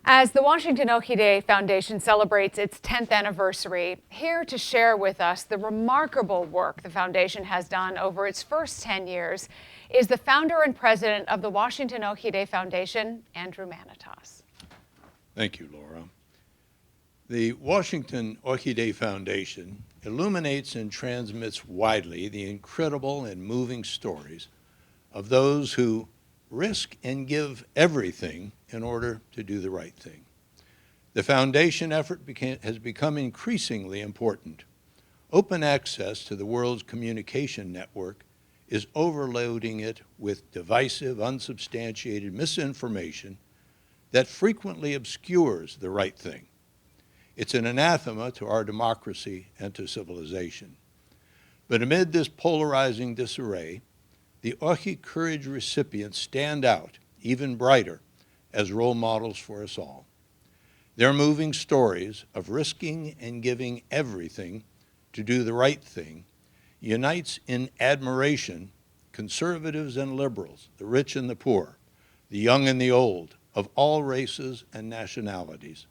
As the Washington Orchidea Foundation celebrates its 10th anniversary, here to share with us the remarkable work the foundation has done over its first 10 years is the founder and president of the Washington Orchidea Foundation, Andrew Manitas. Thank you, Laura. The Washington Orchidea Foundation illuminates and transmits widely the incredible and moving stories of those who risk and give everything in order to do the right thing. The foundation effort has become increasingly important. Open access to the world's communication network is overloading it with divisive, unsubstantiated misinformation that frequently obscures the right thing. It's an anathema to our democracy and to civilization. But amid this polarizing disarray, the Orchid Courage recipients stand out even brighter as role models for us all. Their moving stories of risking and giving everything to do the right thing unites in admiration conservatives and liberals, the rich and the poor, the young and the old, of all races and nationalities.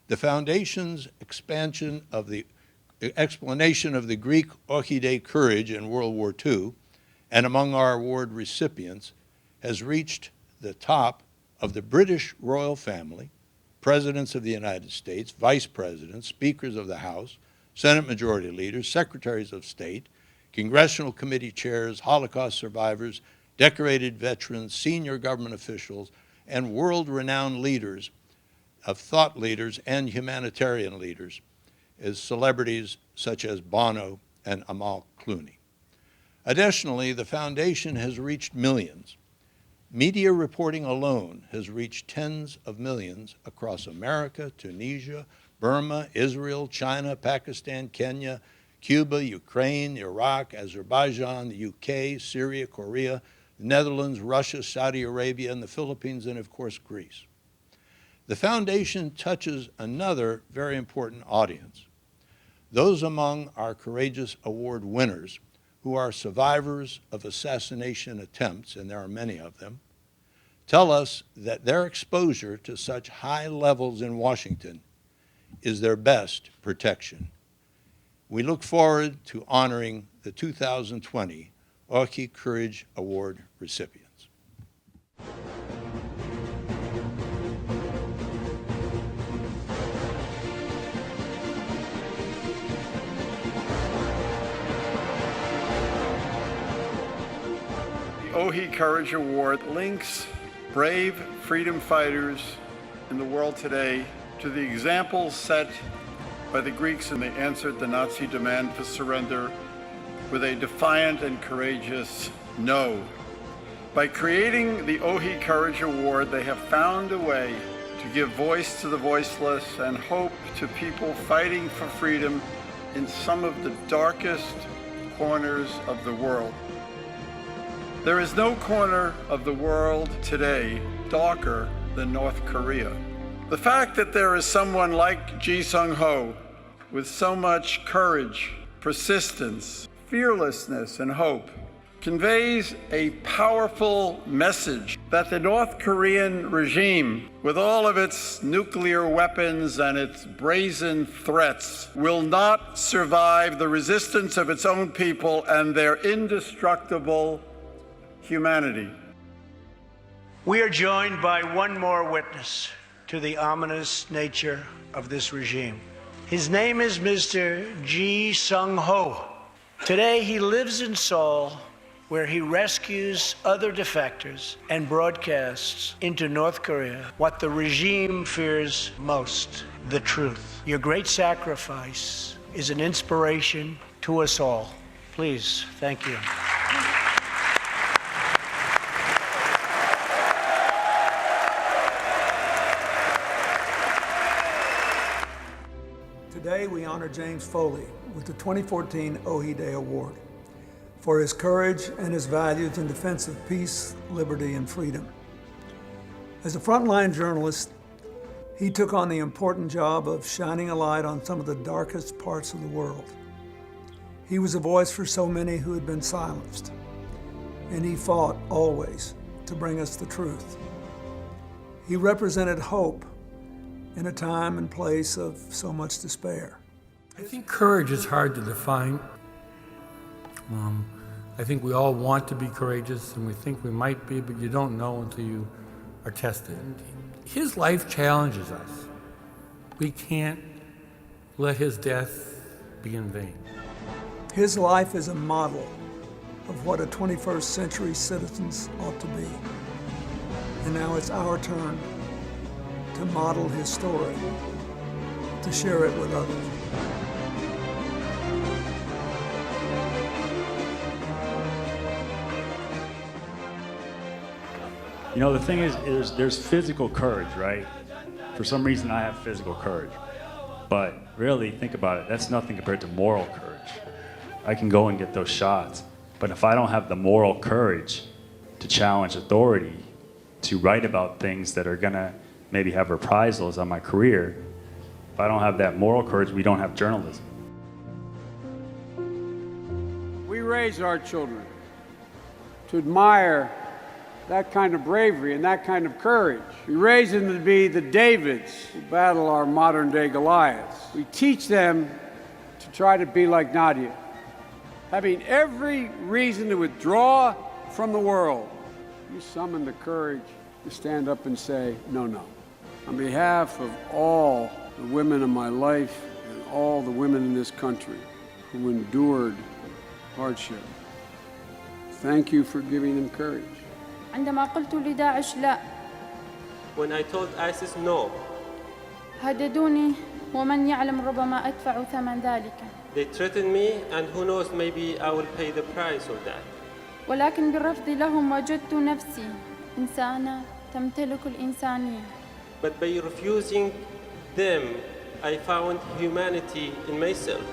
The foundation's explanation of the Greek Orchidea courage in World War II and among our award recipients has reached the top of the British royal family, presidents of the United States, vice presidents, speakers of the House, Senate majority leaders, secretaries of state, congressional committee chairs, Holocaust survivors, decorated veterans, senior government officials, and world-renowned leaders of thought leaders and humanitarian leaders as celebrities such as Bono and Amal Clooney. Additionally, the foundation has reached millions. Media reporting alone has reached tens of millions across America, Tunisia, Burma, Israel, China, Pakistan, Kenya, Cuba, Ukraine, Iraq, Azerbaijan, the UK, Syria, Korea, the Netherlands, Russia, Saudi Arabia, and the Philippines, and of course, Greece. The foundation touches another very important audience, those among our Courageous Award winners who are survivors of assassination attempts, and there are many of them, tell us that their exposure to such high levels in Washington is their best protection. We look forward to honoring the 2020 Orchid Courage Award recipients. The Orchid Courage Award links brave freedom fighters in the world today to the examples set by the Greeks when they answered the Nazi demand for surrender with a defiant and courageous no. By creating the Orchid Courage Award, they have found a way to give voice to the voiceless and hope to people fighting for freedom in some of the darkest corners of the world. There is no corner of the world today darker than North Korea. The fact that there is someone like Ji Sung-ho with so much courage, persistence, fearlessness, and hope conveys a powerful message that the North Korean regime, with all of its nuclear weapons and its brazen threats, will not survive the resistance of its own people and their indestructible humanity. We are joined by one more witness to the ominous nature of this regime. His name is Mr. Ji Sung-ho. Today he lives in Seoul, where he rescues other defectors and broadcasts into North Korea what the regime fears most, the truth. Your great sacrifice is an inspiration to us all. Please, thank you. Today, we honor James Foley with the 2014 Orchidea Award for his courage and his values in defense of peace, liberty, and freedom. As a frontline journalist, he took on the important job of shining a light on some of the darkest parts of the world. He was a voice for so many who had been silenced, and he fought always to bring us the truth. He represented hope in a time and place of so much despair. I think courage is hard to define. I think we all want to be courageous, and we think we might be, but you don't know until you are tested. His life challenges us. We can't let his death be in vain. His life is a model of what a 21st century citizens ought to be. And now it's our turn to model his story, to share it with others. You know, the thing is there's physical courage, right? For some reason, I have physical courage. But really, think about it, that's nothing compared to moral courage. I can go and get those shots. But if I don't have the moral courage to challenge authority, to write about things that are gonna maybe have reprisals on my career, if I don't have that moral courage, we don't have journalism. We raise our children to admire that kind of bravery and that kind of courage. We raise them to be the Davids who battle our modern-day Goliaths. We teach them to try to be like Nadia, having every reason to withdraw from the world. You summon the courage to stand up and say, no, no. On behalf of all the women in my life and all the women in this country who endured hardship, thank you for giving them courage. عندما قلت لداعش لا. When I told ISIS no. هددوني ومن يعلم ربما أدفع ثمن ذلك. They threatened me and who knows maybe I will pay the price of that. ولكن بالرفض لهم وجدت نفسي إنسانة تمتلك الإنسانية. But by refusing them, I found humanity in myself.